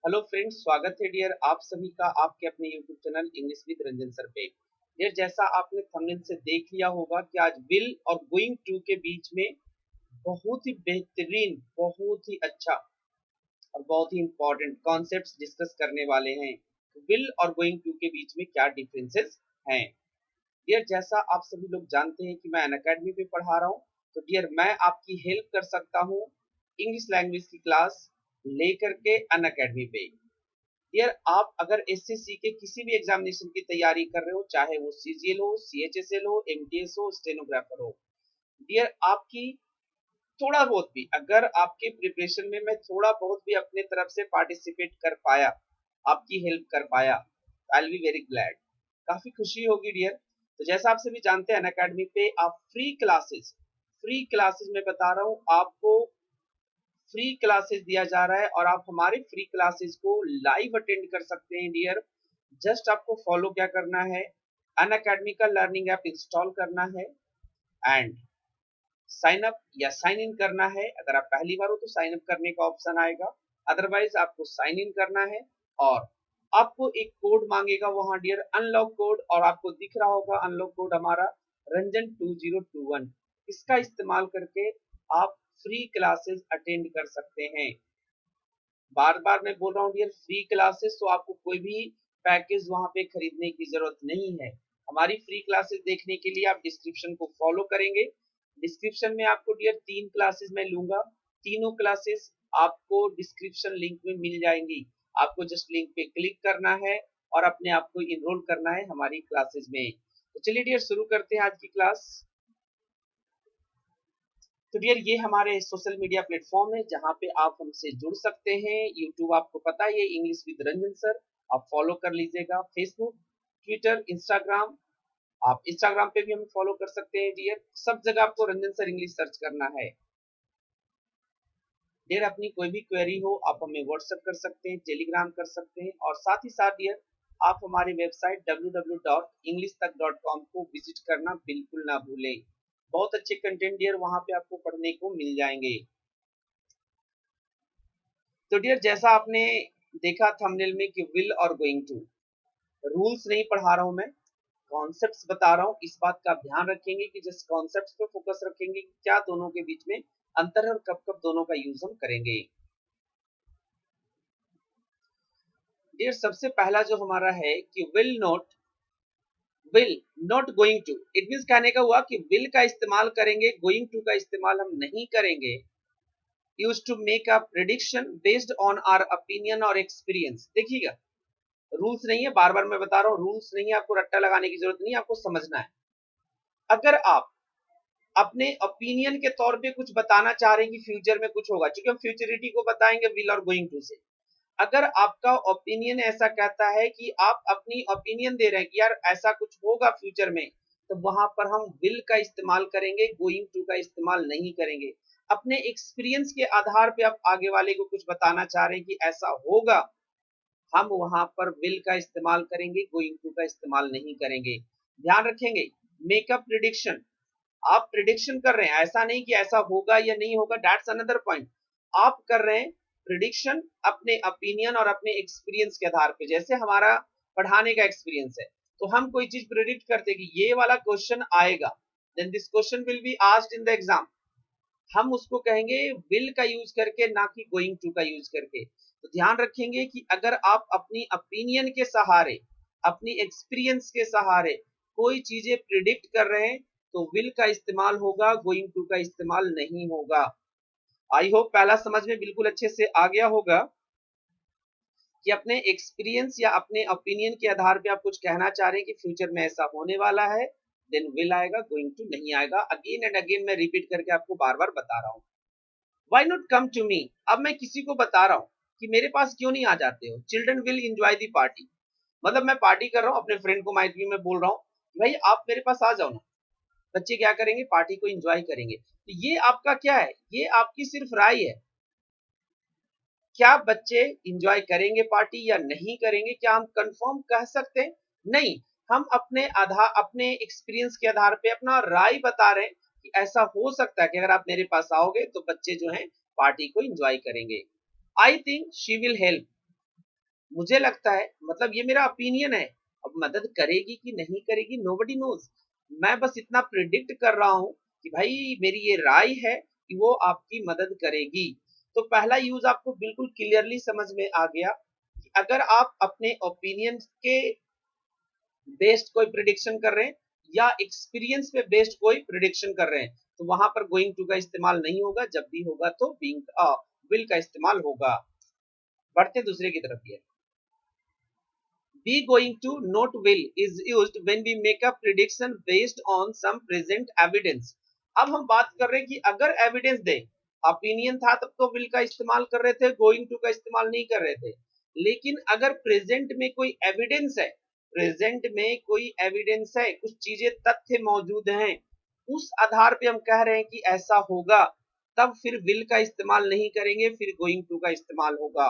Hello friends, स्वागत है dear आप सभी का आपके अपने YouTube channel English with Ranjan sir पे। डियर, जैसा आपने थंबनेल से देख लिया होगा कि आज विल और गोइंग टू के बीच में बहुत ही बेहतरीन, बहुत ही अच्छा और बहुत ही इंपॉर्टेंट कॉन्सेप्ट्स डिस्कस करने वाले हैं। विल और गोइंग टू के बीच में क्या डिफरेंसेस हैं। डियर, जैसा आप सभी लोग जानते हैं कि मैं अनअकैडमी पे पढ़ा रहा हूँ, तो डियर मैं आपकी हेल्प कर सकता हूँ इंग्लिश लैंग्वेज की क्लास लेकर के अनअकैडमी पे। यार, आप अगर एसएससी के किसी भी एग्जामिनेशन की तैयारी कर रहे हो, चाहे वो सीजीएल हो, सीएचएसएल हो, एमटीएस हो, स्टेनोग्राफर हो, डियर आपकी थोड़ा बहुत भी, अगर आपके प्रिपरेशन में मैं थोड़ा बहुत भी अपने तरफ से पार्टिसिपेट कर पाया, आपकी हेल्प कर पाया, I will be very glad. काफी खुशी होगी डियर। तो जैसा आप सभी जानते हैं, अनअकैडमी पे आप फ्री क्लासेस में बता रहा हूँ आपको, फ्री क्लासेस दिया जा रहा है और आप हमारे फ्री क्लासेस को लाइव अटेंड कर सकते हैं डियर। जस्ट आपको फॉलो क्या करना है, अन अकेडमी का लर्निंग ऐप इंस्टॉल करना है एंड साइन अप या साइन इन करना है। अगर आप पहली बार हो तो साइन अप करने का ऑप्शन आएगा, अदरवाइज आपको साइन इन करना है और आपको एक कोड मांगेगा वहां डियर, अनलॉक कोड, और आपको दिख रहा होगा अनलॉक कोड हमारा रंजन 2021। इसका इस्तेमाल करके आप फ्री क्लासेस अटेंड कर सकते हैं। बार बार मैं बोल रहा हूँ डियर, फ्री क्लासेस, तो आपको कोई भी पैकेज वहां पे खरीदने की जरूरत नहीं है। हमारी फ्री क्लासेस देखने के लिए आप डिस्क्रिप्शन को फॉलो करेंगे। डिस्क्रिप्शन में आपको डियर 3 क्लासेस मैं लूंगा, तीनों क्लासेस आपको डिस्क्रिप्शन लिंक में मिल जाएंगी। आपको जस्ट लिंक पे क्लिक करना है और अपने आप को इनरोल करना है हमारी क्लासेस में। तो चलिए डियर, शुरू करते हैं आज की क्लास। तो डियर, ये हमारे सोशल मीडिया प्लेटफॉर्म है जहाँ पे आप हमसे जुड़ सकते हैं। यूट्यूब आपको पता है, इंग्लिश विद रंजन सर, आप फॉलो कर लीजिएगा। फेसबुक, ट्विटर, इंस्टाग्राम, आप इंस्टाग्राम पे भी हमें फॉलो कर सकते हैं डियर। सब जगह आपको रंजन सर इंग्लिश सर्च करना है डियर। अपनी कोई भी क्वेरी हो आप हमें व्हाट्सएप कर सकते हैं, टेलीग्राम कर सकते हैं, और साथ ही साथ डियर आप हमारी वेबसाइट www.englishtak.com को विजिट करना बिल्कुल ना भूलें। बहुत अच्छे कंटेंट डियर वहां पे आपको पढ़ने को मिल जाएंगे। तो डियर, जैसा आपने देखा थंबनेल में कि विल और गोइंग टू, रूल्स नहीं पढ़ा रहा हूं मैं, कॉन्सेप्ट्स बता रहा हूं। इस बात का ध्यान रखेंगे कि जिस कॉन्सेप्ट्स पे फोकस रखेंगे कि क्या दोनों के बीच में अंतर है और कब कब दोनों का यूज हम करेंगे। डियर, सबसे पहला जो हमारा है कि will not going to, it means कहने का हुआ कि विल का इस्तेमाल करेंगे, गोइंग टू का इस्तेमाल हम नहीं करेंगे। Use to make a prediction based on our opinion और एक्सपीरियंस। देखिएगा, रूल्स नहीं है, बार बार मैं बता रहा हूँ, रूल्स नहीं है, आपको रट्टा लगाने की जरूरत नहीं है, आपको समझना है। अगर आप अपने ओपिनियन के तौर पे कुछ बताना चाह रहे हैं कि फ्यूचर में कुछ होगा, क्योंकि हम फ्यूचरिटी को बताएंगे विल और गोइंग टू से। अगर आपका ओपिनियन ऐसा कहता है कि आप अपनी ओपिनियन दे रहे हैं कि यार ऐसा कुछ होगा फ्यूचर में, तो वहां पर हम विल का इस्तेमाल करेंगे, गोइंग टू का इस्तेमाल नहीं करेंगे। अपने एक्सपीरियंस के आधार पे आप आगे वाले को कुछ बताना चाह रहे हैं कि ऐसा होगा, हम वहां पर विल का इस्तेमाल करेंगे, गोइंग टू का इस्तेमाल नहीं करेंगे। ध्यान रखेंगे, मेकअप प्रिडिक्शन, आप प्रिडिक्शन कर रहे हैं, ऐसा नहीं कि ऐसा होगा या नहीं होगा, दैट्स अनदर पॉइंट। आप कर रहे हैं प्रिडिक्शन अपने ओपिनियन और अपने एक्सपीरियंस के आधार पे। जैसे हमारा पढ़ाने का एक्सपीरियंस है, तो हम कोई चीज प्रिडिक्ट करते हैं कि ये वाला क्वेश्चन आएगा, then this question will be asked in the exam, हम उसको कहेंगे विल का यूज करके, ना कि गोइंग टू का यूज करके। तो ध्यान रखेंगे कि अगर आप अपनी ओपिनियन के सहारे, अपनी एक्सपीरियंस के सहारे कोई चीजें प्रिडिक्ट कर रहे हैं, तो विल का इस्तेमाल होगा, गोइंग टू का इस्तेमाल नहीं होगा। आई होप पहला समझ में बिल्कुल अच्छे से आ गया होगा कि अपने एक्सपीरियंस या अपने ओपिनियन के आधार पे आप कुछ कहना चाह रहे हैं कि फ्यूचर में ऐसा होने वाला है, देन विल आएगा, गोइंग टू नहीं आएगा। अगेन एंड अगेन मैं रिपीट करके आपको बार बार बता रहा हूँ। Why not come to me, अब मैं किसी को बता रहा हूँ कि मेरे पास क्यों नहीं आ जाते हो। Children will enjoy the party, मतलब मैं पार्टी कर रहा हूँ, अपने फ्रेंड को माइट में बोल रहा हूँ भाई आप मेरे पास आ जाओ ना। बच्चे क्या करेंगे, पार्टी को एंजॉय करेंगे। तो ये आपका क्या है, ये आपकी सिर्फ राय है। क्या बच्चे एंजॉय करेंगे पार्टी या नहीं करेंगे, क्या हम कंफर्म कह सकते हैं? नहीं। हम अपने आधार, अपने एक्सपीरियंस के आधार पे अपना राय बता रहे हैं कि ऐसा हो सकता है कि अगर आप मेरे पास आओगे तो बच्चे जो हैं पार्टी को एंजॉय करेंगे। I think she will help, मुझे लगता है, मतलब ये मेरा ओपिनियन है। अब मदद करेगी कि नहीं करेगी, नोबडी नोज। मैं बस इतना प्रिडिक्ट कर रहा हूं कि भाई मेरी ये राय है कि वो आपकी मदद करेगी। तो पहला यूज आपको बिल्कुल क्लियरली समझ में आ गया कि अगर आप अपने ओपिनियन के बेस्ड कोई प्रिडिक्शन कर रहे हैं या एक्सपीरियंस पे बेस्ड कोई प्रिडिक्शन कर रहे हैं, तो वहां पर गोइंग टू का इस्तेमाल नहीं होगा। जब भी होगा तो बीइंग विल का इस्तेमाल होगा। बढ़ते दूसरे की तरफ। ये be going to not will is used when we make a prediction based on some present evidence। अब हम बात कर रहे हैं कि अगर एविडेंस दे, ओपिनियन था तब तो विल का इस्तेमाल कर रहे थे, गोइंग टू का इस्तेमाल नहीं कर रहे थे। लेकिन अगर प्रेजेंट में कोई एविडेंस है, प्रेजेंट में कोई एविडेंस है, कुछ चीजें तथ्य मौजूद हैं, उस आधार पे हम कह रहे हैं कि ऐसा होगा, तब फिर विल का इस्तेमाल नहीं करेंगे, फिर गोइंग टू का इस्तेमाल होगा।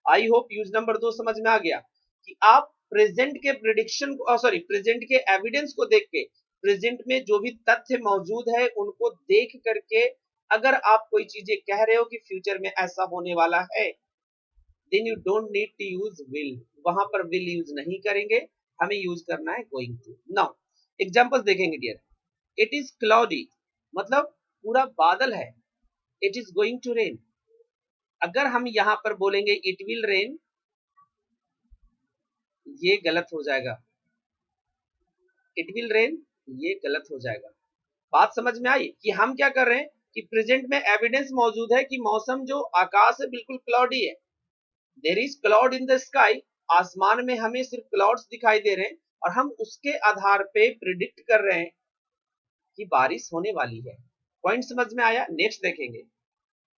आई होप यूज नंबर 2 समझ में आ गया कि आप प्रेजेंट के प्रिडिक्शन को, सॉरी, प्रेजेंट के एविडेंस को देख के, प्रेजेंट में जो भी तथ्य मौजूद है उनको देख करके अगर आप कोई चीजें कह रहे हो कि फ्यूचर में ऐसा होने वाला है, then you don't need to use will. वहां पर विल यूज नहीं करेंगे, हमें यूज करना है गोइंग टू। नाउ एग्जांपल्स देखेंगे डियर। इट इज क्लाउडी, मतलब पूरा बादल है। It is going to rain, अगर हम यहां पर बोलेंगे इट विल रेन, ये गलत हो जाएगा। इट विल रेन, ये गलत हो जाएगा। बात समझ में आई कि हम क्या कर रहे हैं कि प्रेजेंट में एविडेंस मौजूद है कि मौसम जो आकाश है बिल्कुल क्लाउडी है। There is cloud in the sky, आसमान में हमें सिर्फ क्लाउड्स दिखाई दे रहे हैं और हम उसके आधार पे प्रिडिक्ट कर रहे हैं कि बारिश होने वाली है। पॉइंट समझ में आया? नेक्स्ट देखेंगे।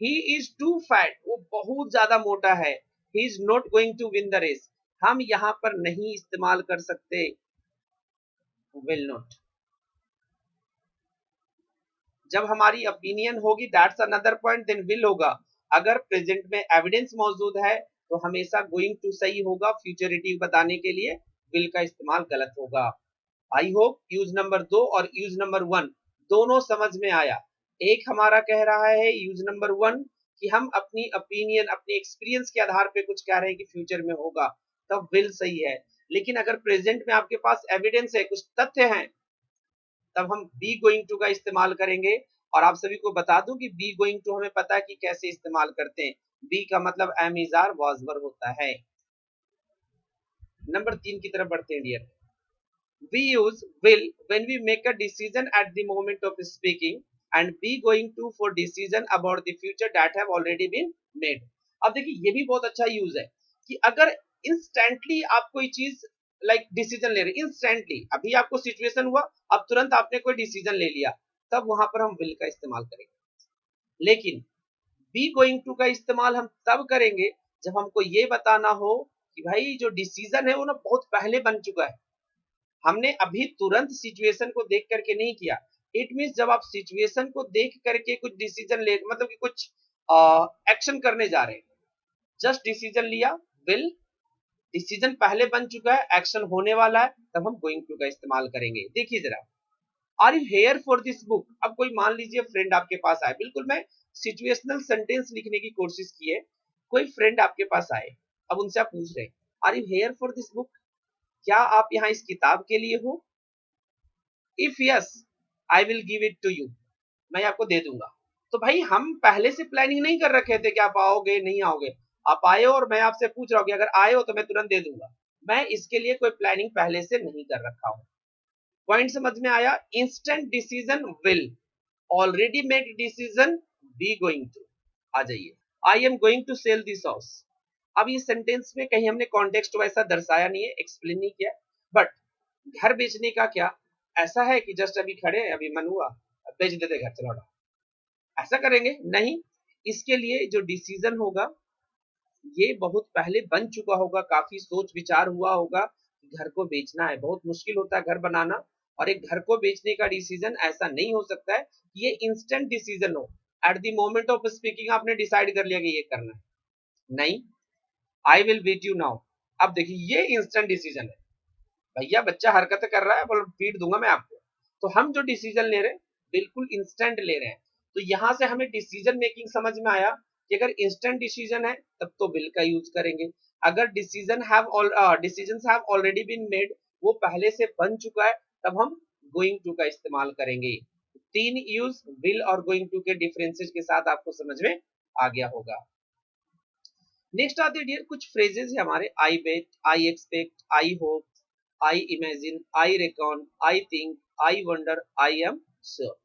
ही इज टू फैट, वो बहुत ज्यादा मोटा है। He is not going to win the race, हम यहां पर नहीं इस्तेमाल कर सकते विल नॉट। जब हमारी ओपिनियन होगी that's another point, then will होगा। अगर प्रेजेंट में एविडेंस मौजूद है तो हमेशा गोइंग टू सही होगा, फ्यूचरिटी बताने के लिए विल का इस्तेमाल गलत होगा। आई होप यूज नंबर 2 और यूज नंबर 1 दोनों समझ में आया। एक हमारा कह रहा है यूज नंबर 1 कि हम अपनी ओपिनियन, अपने एक्सपीरियंस के आधार पे कुछ कह रहे हैं कि फ्यूचर में होगा, तब विल सही है। लेकिन अगर प्रेजेंट में आपके पास एविडेंस है, कुछ तथ्य हैं, तब हम बी गोइंग टू का इस्तेमाल करेंगे। और आप सभी को बता दूं कि बी गोइंग टू हमें पता है कि कैसे इस्तेमाल करते हैं। बी का मतलब am is are was were होता है। नंबर 3 की तरफ बढ़ते हैं dear. We use will when we make a decision at the moment of speaking and be going to for decision about the future that have already been made। अब देखिए ये भी बहुत अच्छा यूज है कि अगर इंस्टेंटली आप कोई चीज लाइक डिसीजन ले रहे, इंस्टेंटली अभी आपको सिचुएशन हुआ, अब तुरंत आपने कोई डिसीजन ले लिया, तब वहां पर हम विल का इस्तेमाल करेंगे। लेकिन बी गोइंग टू का इस्तेमाल हम तब करेंगे जब हमको ये बताना हो कि भाई जो डिसीजन है वो ना बहुत पहले बन चुका है, हमने अभी तुरंत सिचुएशन को देख करके नहीं किया। इट मीन्स जब आप सिचुएशन को देख करके कुछ डिसीजन ले, मतलब कि कुछ एक्शन करने जा रहे हैं, जस्ट डिसीजन लिया, विल, डिसीजन पहले बन चुका है, एक्शन होने वाला है, तब हम गोइंग टू का इस्तेमाल करेंगे। देखिए जरा, are you here for this book. अब कोई मान लीजिए फ्रेंड आपके पास आए, बिल्कुल मैं सिचुएशनल सेंटेंस लिखने की कोशिश की है। कोई फ्रेंड आपके पास आए, अब उनसे आप पूछ रहे हैं are you here for this book, क्या आप यहाँ इस किताब के लिए हो? If yes I will give it to you, मैं आपको दे दूंगा। तो भाई हम पहले से प्लानिंग नहीं कर रखे थे कि आप आओगे नहीं आओगे, आप आए हो और मैं आपसे पूछ रहा हूँ कि अगर आए हो तो मैं तुरंत दे दूंगा। मैं इसके लिए कोई प्लानिंग पहले से नहीं कर रखा हूँ। पॉइंट समझ में आया? Instant decision will, already made decision be going to. आ जाइए, I am going to sell this house. अब ये सेंटेंस में कहीं हमने कॉन्टेक्स्ट वैसा दर्शाया नहीं है, एक्सप्लेन नहीं किया, बट घर बेचने का क्या ऐसा है कि जस्ट अभी खड़े हैं, अभी मन हुआ बेच देते घर, चलो ऐसा करेंगे नहीं। इसके लिए जो डिसीजन होगा ये बहुत पहले बन चुका होगा, काफी सोच विचार हुआ होगा। घर को बेचना है, बहुत मुश्किल होता है घर बनाना, और एक घर को बेचने का डिसीजन ऐसा नहीं हो सकता है कि ये इंस्टेंट डिसीजन हो, at the moment of speaking आपने डिसाइड कर लिया कि ये करना है। नहीं, I will beat you now, अब देखिए ये इंस्टेंट डिसीजन है, भैया बच्चा हरकत कर रहा है, बोल पीट दूंगा मैं आपको। तो हम जो डिसीजन ले रहे हैं बिल्कुल इंस्टेंट ले रहे हैं। तो यहां से हमें डिसीजन मेकिंग समझ में आया कि अगर इंस्टेंट डिसीजन है तब तो विल का यूज करेंगे, अगर decisions have already been made, वो पहले से बन चुका है, तब हम गोइंग टू का इस्तेमाल करेंगे। तीन यूज विल और गोइंग टू के डिफरेंसेस के साथ आपको समझ में आ गया होगा। नेक्स्ट आते हैं डियर कुछ फ्रेजेस है हमारे, I bet, I expect, I hope, I imagine, I reckon, I think, I wonder, I am sure.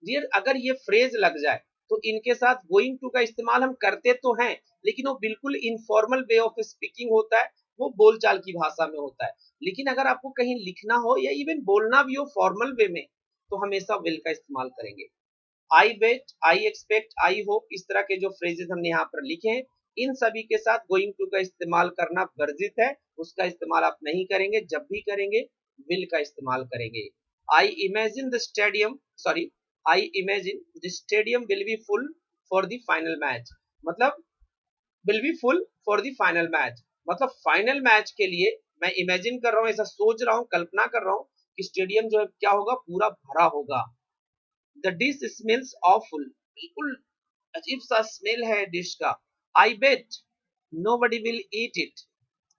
Dear अगर ये फ्रेज लग जाए तो इनके साथ गोइंग टू का इस्तेमाल हम करते तो हैं, लेकिन वो बिल्कुल इनफॉर्मल वे ऑफ स्पीकिंग होता है, वो बोलचाल की भाषा में होता है। लेकिन अगर आपको कहीं लिखना हो या इवन बोलना भी हो फॉर्मल वे में, तो हमेशा विल का इस्तेमाल करेंगे। आई bet, I expect, I hope, इस तरह के जो फ्रेजेस हमने यहाँ पर लिखे हैं, इन सभी के साथ गोइंग टू का इस्तेमाल करना वर्जित है, उसका इस्तेमाल आप नहीं करेंगे। जब भी करेंगे विल का इस्तेमाल करेंगे। I imagine the stadium, sorry, I imagine the stadium will be full for the final match, मतलब will be full for the final match, मतलब फाइनल मैच के लिए मैं इमेजिन कर रहा हूँ, ऐसा सोच रहा हूँ, कल्पना कर रहा हूँ कि स्टेडियम जो है क्या होगा, पूरा भरा होगा। द डिश स्मेल्स ऑफुल, बिल्कुल अजीब सा स्मेल है डिश का। आई बेट नोबडी विल ईट इट।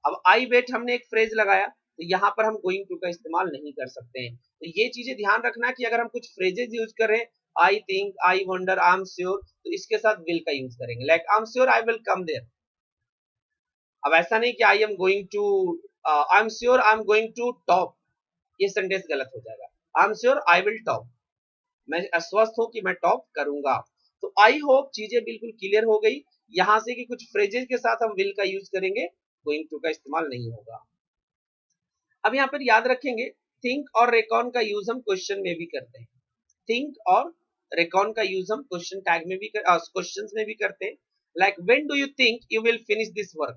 अब आई बेट हमने एक फ्रेज लगाया, तो यहाँ पर हम गोइंग टू का इस्तेमाल नहीं कर सकते हैं। तो ये चीजें ध्यान रखना कि अगर हम कुछ फ्रेजेस यूज कर रहे हैं, I think, I wonder, I am sure, तो इसके साथ विल का यूज करेंगे। Like I am sure I will come there. अब ऐसा नहीं कि I am going to, I am sure I am going to top, ये सेंटेंस गलत हो जाएगा। I am sure I will top, मैं आश्वस्त हूं कि मैं टॉप करूंगा। तो आई होप चीजें बिल्कुल क्लियर हो गई यहां से कि कुछ फ्रेजेस के साथ हम विल का यूज करेंगे, गोइंग टू का इस्तेमाल नहीं होगा। अब यहाँ पर याद रखेंगे, थिंक और रेकॉन का यूज हम क्वेश्चन में भी करते हैं। थिंक और रेकॉन का यूज हम क्वेश्चन टैग में भी क्वेश्चन में भी करते हैं। Like when do you think you will finish this work,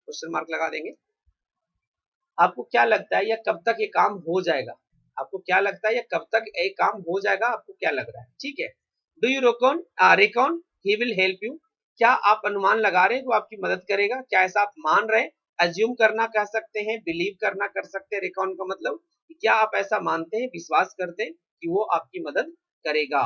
question mark लगा देंगे। आपको क्या लगता है या कब तक ये काम हो जाएगा, आपको क्या लगता है या कब तक ये काम हो जाएगा, आपको क्या लग रहा है, ठीक है। Do you Recon he will help you, क्या आप अनुमान लगा रहे हैं वो आपकी मदद करेगा, क्या ऐसा आप मान रहे हैं, अज्यूम करना कह सकते हैं, बिलीव करना कर सकते हैं। रेकॉन का मतलब क्या आप ऐसा मानते हैं, विश्वास करते हैं कि वो आपकी मदद करेगा।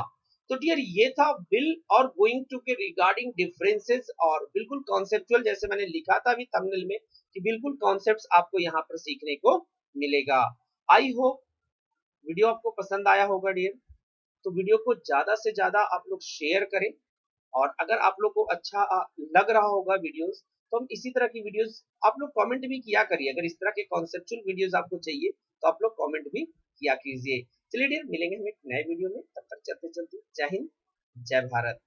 तो डियर ये था विल और गोइंग टू के रिगार्डिंग डिफरेंसेस, और बिल्कुल कॉन्सेप्चुअल, जैसे मैंने लिखा था अभी थंबनेल में कि बिल्कुल कॉन्सेप्ट्स आपको यहाँ पर सीखने को मिलेगा। आई होप वीडियो आपको पसंद आया होगा डियर, तो वीडियो को ज्यादा से ज्यादा आप लोग शेयर करें, और अगर आप लोग को अच्छा लग रहा होगा वीडियोस, तो हम इसी तरह की वीडियोस, आप लोग कमेंट भी किया करिए, अगर इस तरह के कॉन्सेप्चुअल वीडियोस आपको चाहिए तो आप लोग कमेंट भी किया कीजिए। चलिए डियर मिलेंगे हम एक नए वीडियो में, तब तक चलते चलते जय हिंद जय भारत।